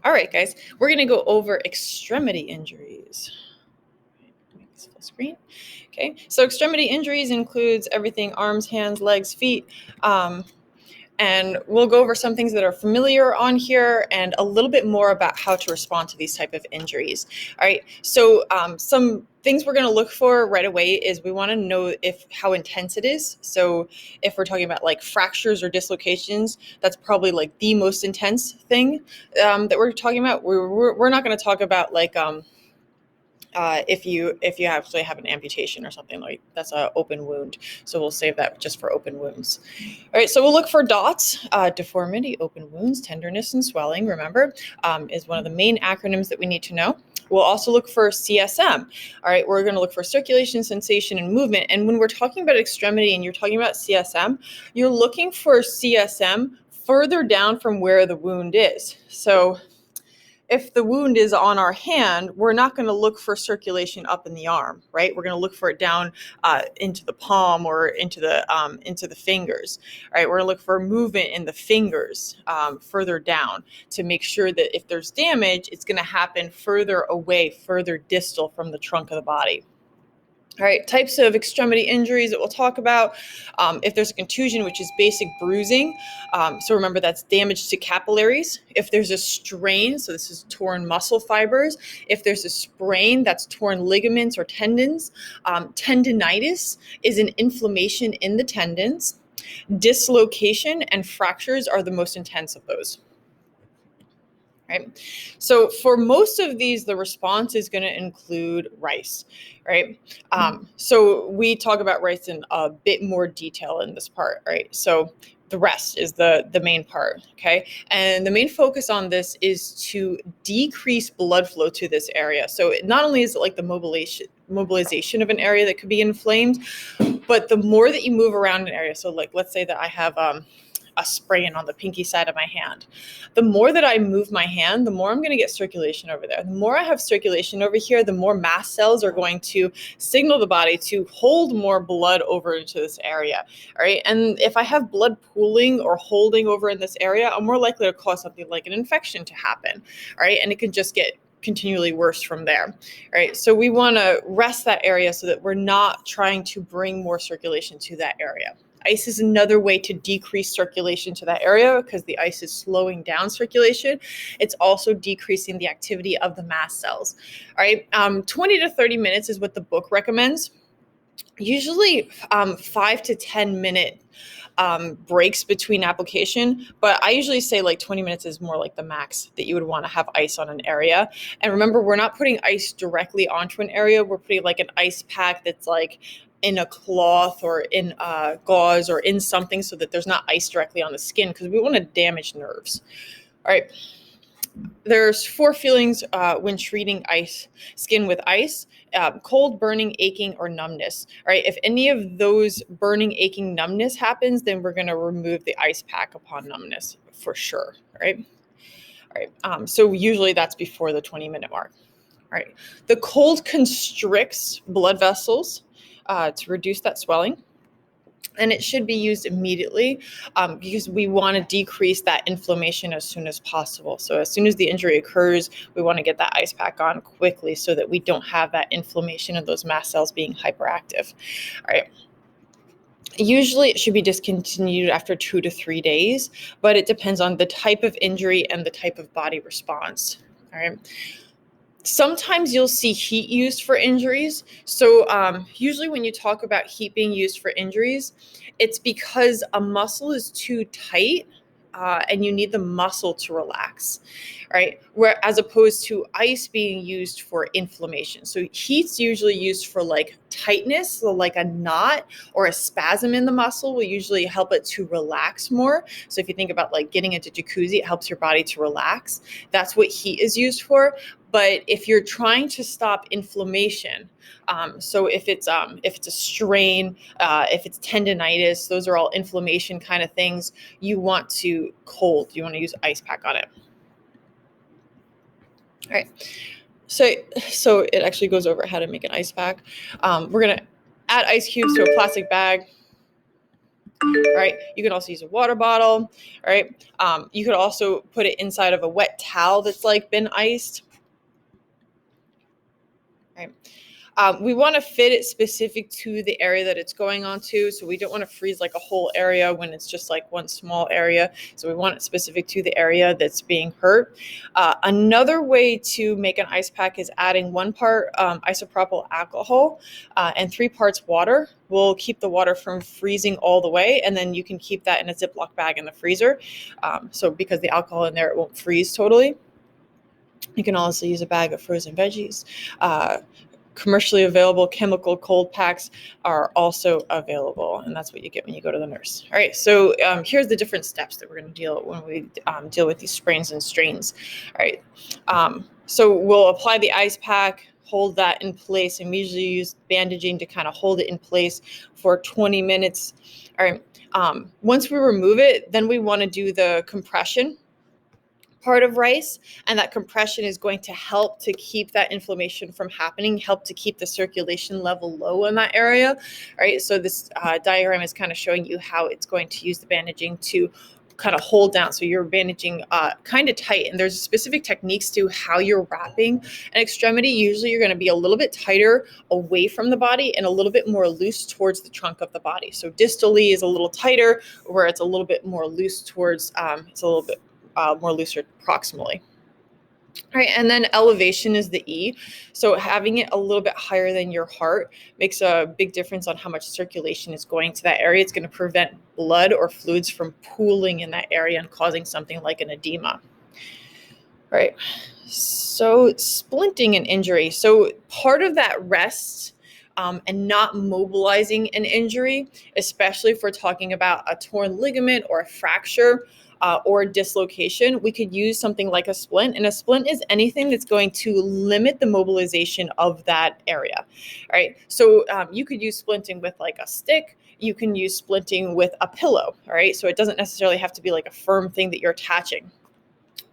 All right, guys, we're going to go over extremity injuries. Make this full screen. Okay, so extremity injuries includes everything: arms, hands, legs, feet. And we'll go over some things that are familiar on here and a little bit more about how to respond to these type of injuries. All right, so some things we're going to look for right away is we want to know how intense it is. So if we're talking about like fractures or dislocations, that's probably like the most intense thing that we're talking about. We're not going to talk about like if you actually have an amputation or something, like that's an open wound. So we'll save that just for open wounds. All right, so we'll look for DOTS, deformity, open wounds, tenderness, and swelling, remember, is one of the main acronyms that we need to know. We'll also look for CSM. All right, we're going to look for circulation, sensation, and movement. And when we're talking about extremity and you're talking about CSM, you're looking for CSM further down from where the wound is. So if the wound is on our hand, we're not going to look for circulation up in the arm, right? We're going to look for it down into the palm or into the fingers, right? We're going to look for movement in the fingers further down to make sure that if there's damage, it's going to happen further away, further distal from the trunk of the body. All right, types of extremity injuries that we'll talk about. If there's a contusion, which is basic bruising, so remember that's damage to capillaries. If there's a strain, so this is torn muscle fibers. If there's a sprain, that's torn ligaments or tendons. Tendinitis is an inflammation in the tendons. Dislocation and fractures are the most intense of those. Right. So for most of these, the response is going to include rice, right? So we talk about rice in a bit more detail in this part, right? So the rest is the main part, okay? And the main focus on this is to decrease blood flow to this area. So not only is it like the mobilization of an area that could be inflamed, but the more that you move around an area, so like let's say that I have a sprain on the pinky side of my hand. The more that I move my hand, the more I'm going to get circulation over there. The more I have circulation over here, the more mast cells are going to signal the body to hold more blood over into this area. All right. And if I have blood pooling or holding over in this area, I'm more likely to cause something like an infection to happen. All right. And it can just get continually worse from there. Right. So we want to rest that area so that we're not trying to bring more circulation to that area. Ice is another way to decrease circulation to that area because the ice is slowing down circulation. It's also decreasing the activity of the mast cells. All right, 20 to 30 minutes is what the book recommends. Usually 5 to 10 minute breaks between application, but I usually say like 20 minutes is more like the max that you would want to have ice on an area. And remember, we're not putting ice directly onto an area. We're putting like an ice pack that's like in a cloth or in gauze or in something so that there's not ice directly on the skin because we want to damage nerves. All right. There's 4 feelings when treating skin with ice: cold, burning, aching, or numbness. All right. If any of those burning, aching, numbness happens, then we're going to remove the ice pack upon numbness for sure. All right. All right. So usually that's before the 20-minute mark. All right. The cold constricts blood vessels to reduce that swelling. And it should be used immediately because we want to decrease that inflammation as soon as possible. So as soon as the injury occurs, we want to get that ice pack on quickly so that we don't have that inflammation of those mast cells being hyperactive. All right. Usually it should be discontinued after 2 to 3 days, but it depends on the type of injury and the type of body response. All right. Sometimes you'll see heat used for injuries. So usually when you talk about heat being used for injuries, it's because a muscle is too tight and you need the muscle to relax, right? Where as opposed to ice being used for inflammation. So heat's usually used for like tightness, so like a knot or a spasm in the muscle will usually help it to relax more. So if you think about like getting into jacuzzi, it helps your body to relax. That's what heat is used for. But if you're trying to stop inflammation, so if it's a strain, if it's tendinitis, those are all inflammation kind of things. You want to cold. You want to use ice pack on it. All right. So it actually goes over how to make an ice pack. We're gonna add ice cubes to a plastic bag. All right, you can also use a water bottle. All right, you could also put it inside of a wet towel that's like been iced. Right. We want to fit it specific to the area that it's going on to. So we don't want to freeze like a whole area when it's just like one small area. So we want it specific to the area that's being hurt. Another way to make an ice pack is adding 1 part isopropyl alcohol and 3 parts water. We'll keep the water from freezing all the way, and then you can keep that in a Ziploc bag in the freezer. So because the alcohol in there, it won't freeze totally. You can also use a bag of frozen veggies. Commercially available chemical cold packs are also available, and that's what you get when you go to the nurse. All right, so here's the different steps that we're going to deal when we deal with these sprains and strains. All right, so we'll apply the ice pack, hold that in place, and we usually use bandaging to kind of hold it in place for 20 minutes. All right, once we remove it, then we want to do the compression part of rice, and that compression is going to help to keep that inflammation from happening, help to keep the circulation level low in that area. All right, so this diagram is kind of showing you how it's going to use the bandaging to kind of hold down. So you're bandaging kind of tight, and there's specific techniques to how you're wrapping an extremity. Usually you're going to be a little bit tighter away from the body and a little bit more loose towards the trunk of the body. So distally is a little tighter, where it's a little bit more loose towards, it's a little bit more looser proximally. All right, and then elevation is the E. So having it a little bit higher than your heart makes a big difference on how much circulation is going to that area. It's going to prevent blood or fluids from pooling in that area and causing something like an edema. All right, so splinting an injury. So part of that rest and not mobilizing an injury, especially if we're talking about a torn ligament or a fracture, or dislocation, we could use something like a splint. And a splint is anything that's going to limit the mobilization of that area. All right. So you could use splinting with like a stick. You can use splinting with a pillow. All right. So it doesn't necessarily have to be like a firm thing that you're attaching.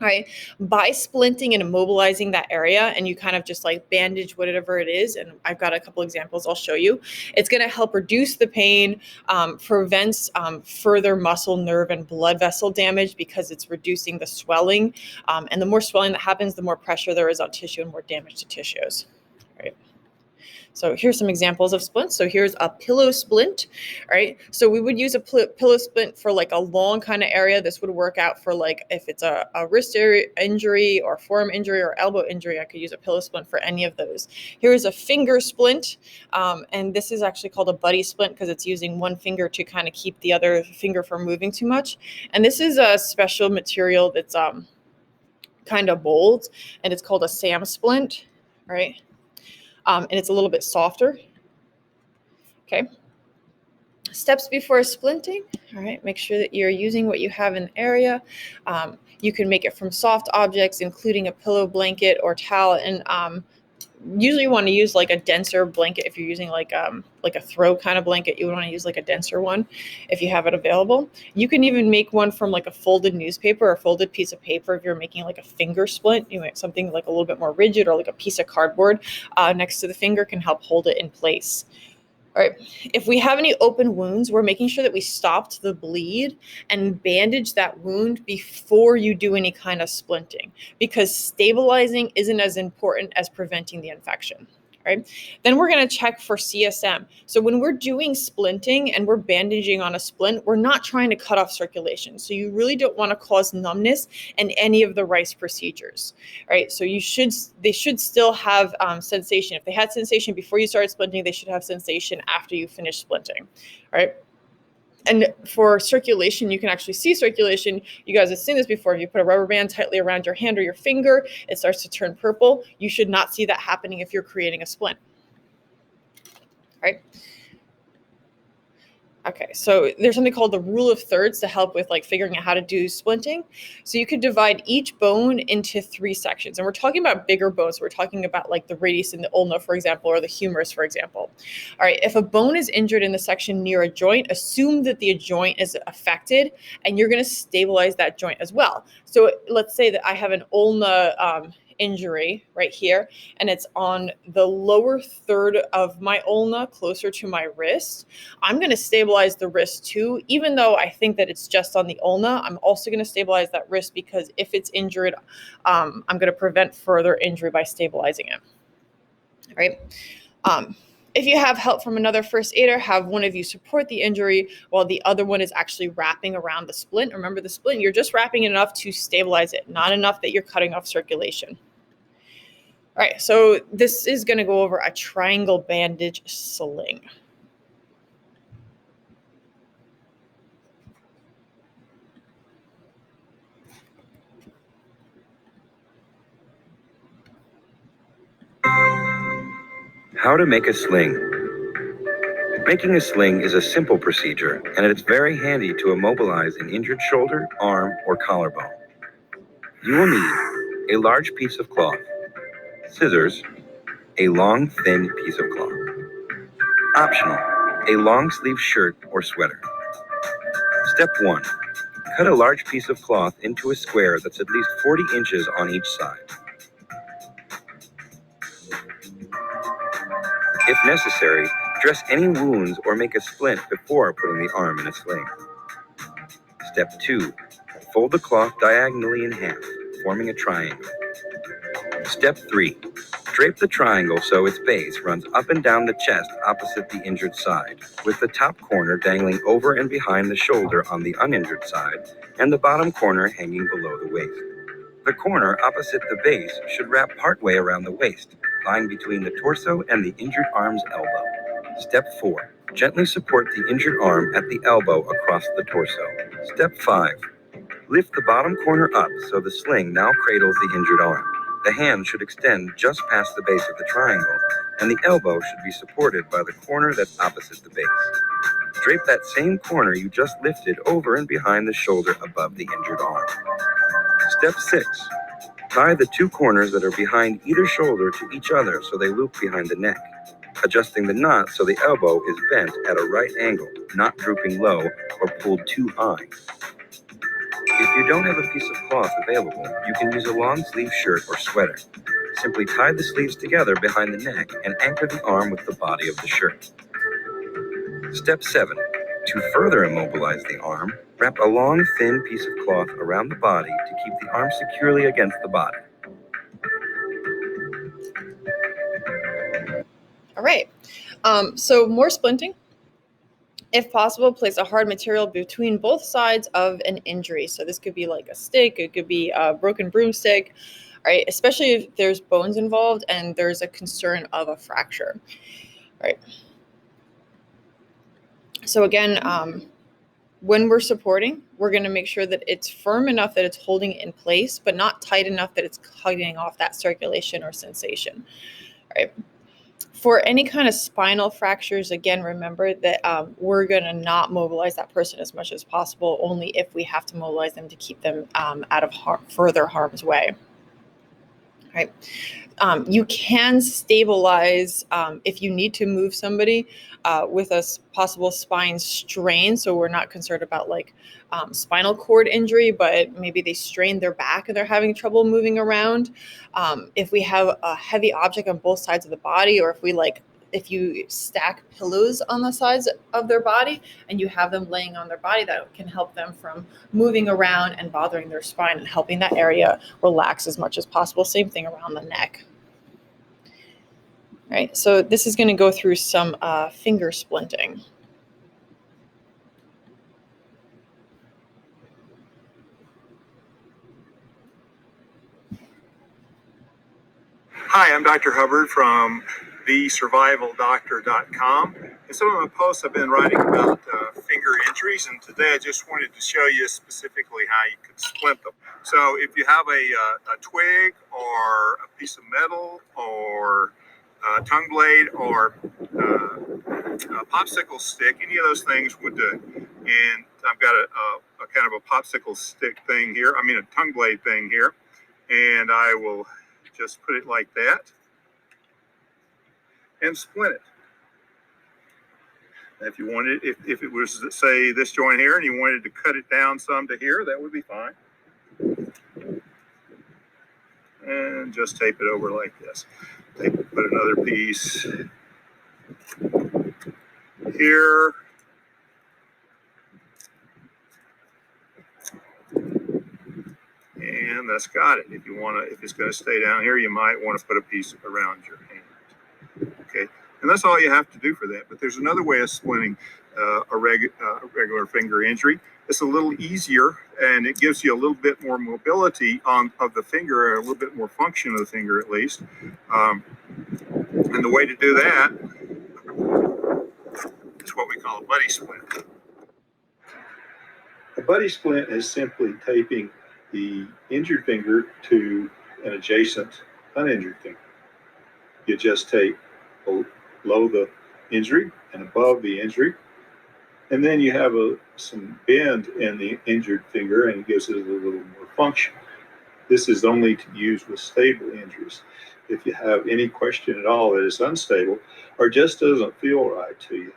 Right. By splinting and immobilizing that area, and you kind of just like bandage whatever it is, and I've got a couple examples I'll show you, it's going to help reduce the pain, prevents further muscle, nerve, and blood vessel damage because it's reducing the swelling. And the more swelling that happens, the more pressure there is on tissue and more damage to tissues. Right. So here's some examples of splints. So here's a pillow splint, right? So we would use a pillow splint for like a long kind of area. This would work out for like if it's a wrist injury or forearm injury or elbow injury, I could use a pillow splint for any of those. Here's a finger splint, and this is actually called a buddy splint because it's using one finger to kind of keep the other finger from moving too much. And this is a special material that's kind of bold, and it's called a SAM splint, right? And it's a little bit softer. Okay. Steps before splinting. All right. Make sure that you're using what you have in the area. You can make it from soft objects, including a pillow, blanket, or towel. And usually you want to use like a denser blanket. If you're using like a throw kind of blanket, you would want to use like a denser one if you have it available. You can even make one from like a folded newspaper or folded piece of paper if you're making like a finger splint. You want something like a little bit more rigid, or like a piece of cardboard next to the finger can help hold it in place. All right, if we have any open wounds, we're making sure that we stopped the bleed and bandage that wound before you do any kind of splinting, because stabilizing isn't as important as preventing the infection. Right? Then we're going to check for CSM. So when we're doing splinting and we're bandaging on a splint, we're not trying to cut off circulation. So you really don't want to cause numbness in any of the RICE procedures. Right? So they should still have sensation. If they had sensation before you started splinting, they should have sensation after you finish splinting. Right? And for circulation, you can actually see circulation. You guys have seen this before. If you put a rubber band tightly around your hand or your finger, it starts to turn purple. You should not see that happening if you're creating a splint. Right? Okay, so there's something called the rule of thirds to help with like figuring out how to do splinting. So you could divide each bone into 3 sections. And we're talking about bigger bones. We're talking about like the radius and the ulna, for example, or the humerus, for example. All right, if a bone is injured in the section near a joint, assume that the joint is affected and you're going to stabilize that joint as well. So let's say that I have an ulna injury right here, and it's on the lower third of my ulna, closer to my wrist, I'm going to stabilize the wrist too. Even though I think that it's just on the ulna, I'm also going to stabilize that wrist, because if it's injured, I'm going to prevent further injury by stabilizing it. All right. If you have help from another first aider, have one of you support the injury while the other one is actually wrapping around the splint. Remember, the splint, you're just wrapping it enough to stabilize it, not enough that you're cutting off circulation. All right, so this is going to go over a triangle bandage sling. How to make a sling. Making a sling is a simple procedure, and it's very handy to immobilize an injured shoulder, arm, or collarbone. You will need a large piece of cloth, scissors, a long, thin piece of cloth. Optional, a long sleeve shirt or sweater. Step 1. Cut a large piece of cloth into a square that's at least 40 inches on each side. If necessary, dress any wounds or make a splint before putting the arm in a sling. Step 2. Fold the cloth diagonally in half, forming a triangle. Step 3. Drape the triangle so its base runs up and down the chest opposite the injured side, with the top corner dangling over and behind the shoulder on the uninjured side, and the bottom corner hanging below the waist. The corner opposite the base should wrap partway around the waist, lying between the torso and the injured arm's elbow. Step 4. Gently support the injured arm at the elbow across the torso. Step 5. Lift the bottom corner up so the sling now cradles the injured arm. The hand should extend just past the base of the triangle, and the elbow should be supported by the corner that's opposite the base. Drape that same corner you just lifted over and behind the shoulder above the injured arm. Step 6. Tie the two corners that are behind either shoulder to each other so they loop behind the neck, adjusting the knot so the elbow is bent at a right angle, not drooping low or pulled too high. If you don't have a piece of cloth available, you can use a long sleeve shirt or sweater. Simply tie the sleeves together behind the neck and anchor the arm with the body of the shirt. Step 7. To further immobilize the arm, wrap a long, thin piece of cloth around the body to keep the arm securely against the body. All right, so more splinting. If possible, place a hard material between both sides of an injury. So this could be like a stick, it could be a broken broomstick, right? Especially if there's bones involved and there's a concern of a fracture, right? So again, when we're supporting, we're going to make sure that it's firm enough that it's holding it in place, but not tight enough that it's cutting off that circulation or sensation, right? For any kind of spinal fractures, again, remember that we're going to not mobilize that person as much as possible, only if we have to mobilize them to keep them out of further harm's way. Right? You can stabilize if you need to move somebody with a possible spine strain. So we're not concerned about like spinal cord injury, but maybe they strained their back and they're having trouble moving around. If we have a heavy object on both sides of the body, or if you stack pillows on the sides of their body and you have them laying on their body, that can help them from moving around and bothering their spine and helping that area relax as much as possible. Same thing around the neck. All right, so this is going to go through some finger splinting. Hi, I'm Dr. Hubbard from thesurvivaldoctor.com. In some of my posts, I've been writing about finger injuries, and today I just wanted to show you specifically how you could splint them. So if you have a twig or a piece of metal or a tongue blade or a popsicle stick, any of those things would do. And I've got a kind of a popsicle stick thing here, a tongue blade thing here, and I will just put it like that and splint it. If you wanted, if it was, say, this joint here and you wanted to cut it down some to here, that would be fine. and just tape it over like this. Put another piece here. And that's got it. If you want to, if it's going to stay down here, you might want to put a piece around your hand. Okay, and that's all you have to do for that. But there's another way of splinting a regular finger injury. It's a little easier, and it gives you a little bit more mobility of the finger, or a little bit more function of the finger at least. And the way to do that is what we call a buddy splint. A buddy splint is simply taping the injured finger to an adjacent uninjured finger. You just tape below the injury and above the injury, and then you have some bend in the injured finger, and it gives it a little more function. This is only to use with stable injuries. If you have any question at all that is unstable or just doesn't feel right to you,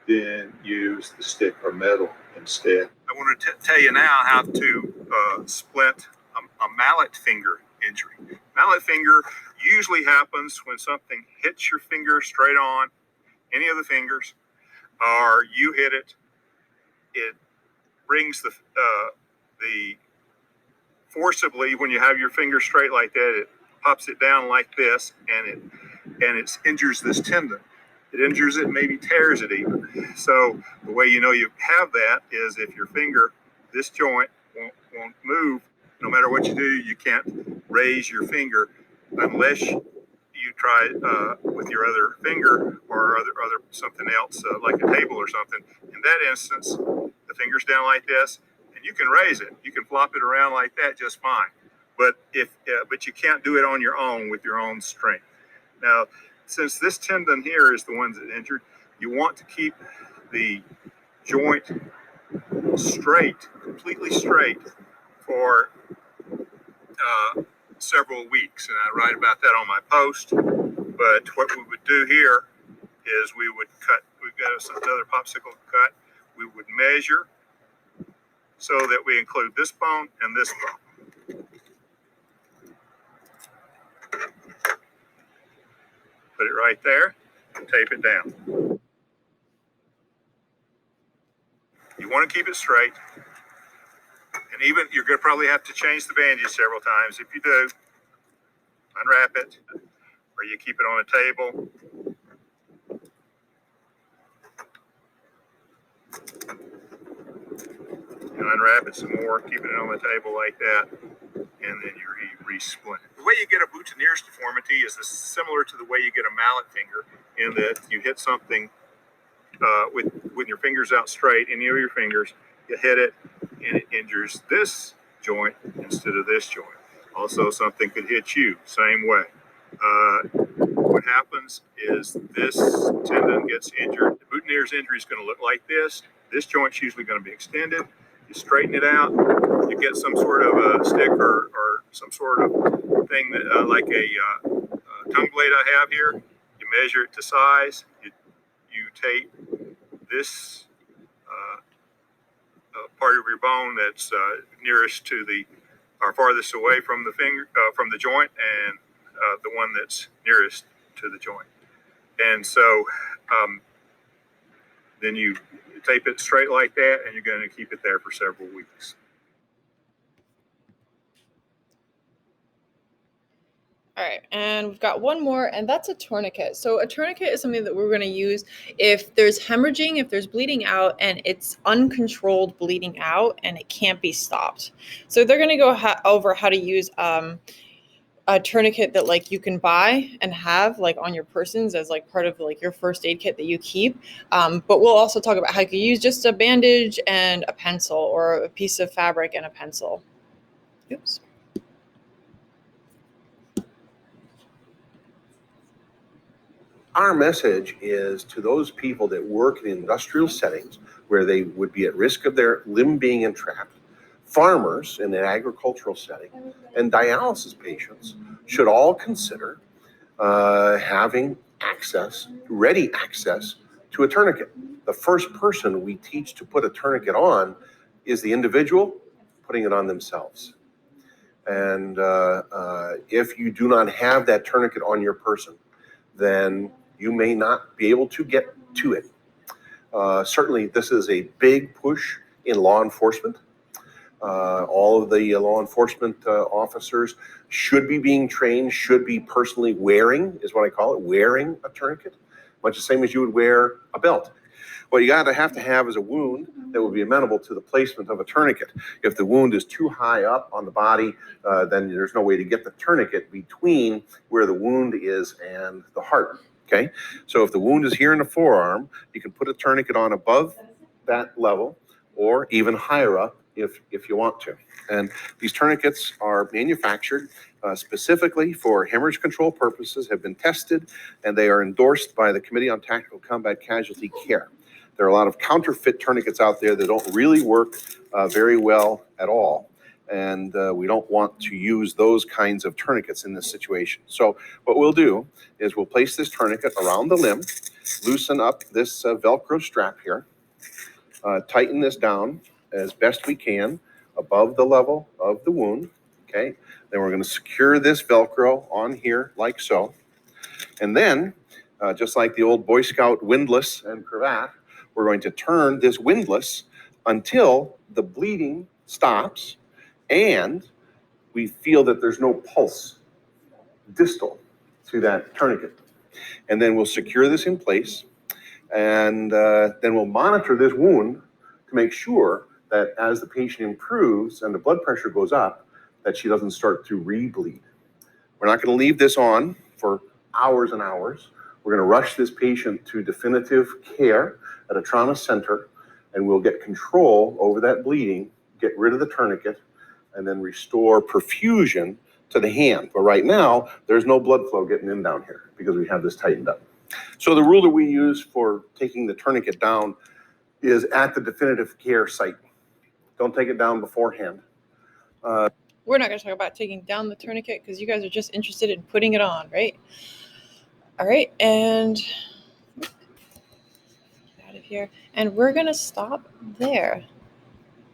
then use the stick or metal instead. I want to tell you now how to splint a mallet finger injury. Mallet finger usually happens when something hits your finger straight on, any of the fingers, or you hit it. It brings the forcibly, when you have your finger straight like that, it pops it down like this, and it injures this tendon. It injures it, maybe tears it even. So the way you know you have that is if your finger, this joint won't move. No matter what you do, you can't raise your finger unless you try with your other finger or other something else like a table or something. In that instance, the finger's down like this, and you can raise it. You can flop it around like that just fine. But but you can't do it on your own with your own strength. Now, since this tendon here is the one that's injured, you want to keep the joint straight, completely straight, for several weeks. And I write about that on my post. But what we would do here is we would cut, we've got another popsicle cut, we would measure so that we include this bone and this bone. Put it right there and tape it down. You want to keep it straight. And even you're going to probably have to change the bandage several times. If you do, unwrap it, or you keep it on a table. You unwrap it some more, keep it on the table like that, and then you re-splint it. The way you get a boutonniere's deformity is similar to the way you get a mallet finger, in that you hit something with your fingers out straight, any of your fingers, you hit it, and it injures this joint instead of this joint. Also, something could hit you, same way. What happens is this tendon gets injured. The boutonniere's injury is going to look like this. This joint's usually going to be extended. You straighten it out. You get some sort of a stick or some sort of thing that, like a tongue blade I have here. You measure it to size. You tape this part of your bone that's nearest to or farthest away from the finger, from the joint, and the one that's nearest to the joint. And so then you tape it straight like that, and you're going to keep it there for several weeks. All right, and we've got one more, and that's a tourniquet. So a tourniquet is something that we're going to use if there's hemorrhaging, if there's bleeding out, and it's uncontrolled bleeding out, and it can't be stopped. So they're going to go over how to use a tourniquet that like you can buy and have like on your persons as like part of like your first aid kit that you keep. But we'll also talk about how you can use just a bandage and a pencil, or a piece of fabric and a pencil. Oops. Our message is to those people that work in industrial settings where they would be at risk of their limb being entrapped, farmers in an agricultural setting, and dialysis patients should all consider having ready access to a tourniquet. The first person we teach to put a tourniquet on is the individual putting it on themselves. And if you do not have that tourniquet on your person, then you may not be able to get to it. Certainly, this is a big push in law enforcement. All of the law enforcement officers should be being trained, should be personally wearing, is what I call it, wearing a tourniquet, much the same as you would wear a belt. What you have to have is a wound that will be amenable to the placement of a tourniquet. If the wound is too high up on the body, then there's no way to get the tourniquet between where the wound is and the heart. Okay, so if the wound is here in the forearm, you can put a tourniquet on above that level or even higher up if you want to. And these tourniquets are manufactured specifically for hemorrhage control purposes, have been tested, and they are endorsed by the Committee on Tactical Combat Casualty Care. There are a lot of counterfeit tourniquets out there that don't really work very well at all. And we don't want to use those kinds of tourniquets in this situation. So what we'll do is we'll place this tourniquet around the limb, loosen up this Velcro strap here, tighten this down as best we can above the level of the wound, okay? Then we're gonna secure this Velcro on here like so. And then, just like the old Boy Scout windlass and cravat, we're going to turn this windlass until the bleeding stops and we feel that there's no pulse distal to that tourniquet. And then we'll secure this in place, and then we'll monitor this wound to make sure that as the patient improves and the blood pressure goes up, that she doesn't start to re-bleed. We're not going to leave this on for hours and hours. We're going to rush this patient to definitive care at a trauma center, and we'll get control over that bleeding, get rid of the tourniquet, and then restore perfusion to the hand. But right now, there's no blood flow getting in down here because we have this tightened up. So the rule that we use for taking the tourniquet down is at the definitive care site. Don't take it down beforehand. We're not going to talk about taking down the tourniquet because you guys are just interested in putting it on, right? All right, and get out of here. And we're going to stop there.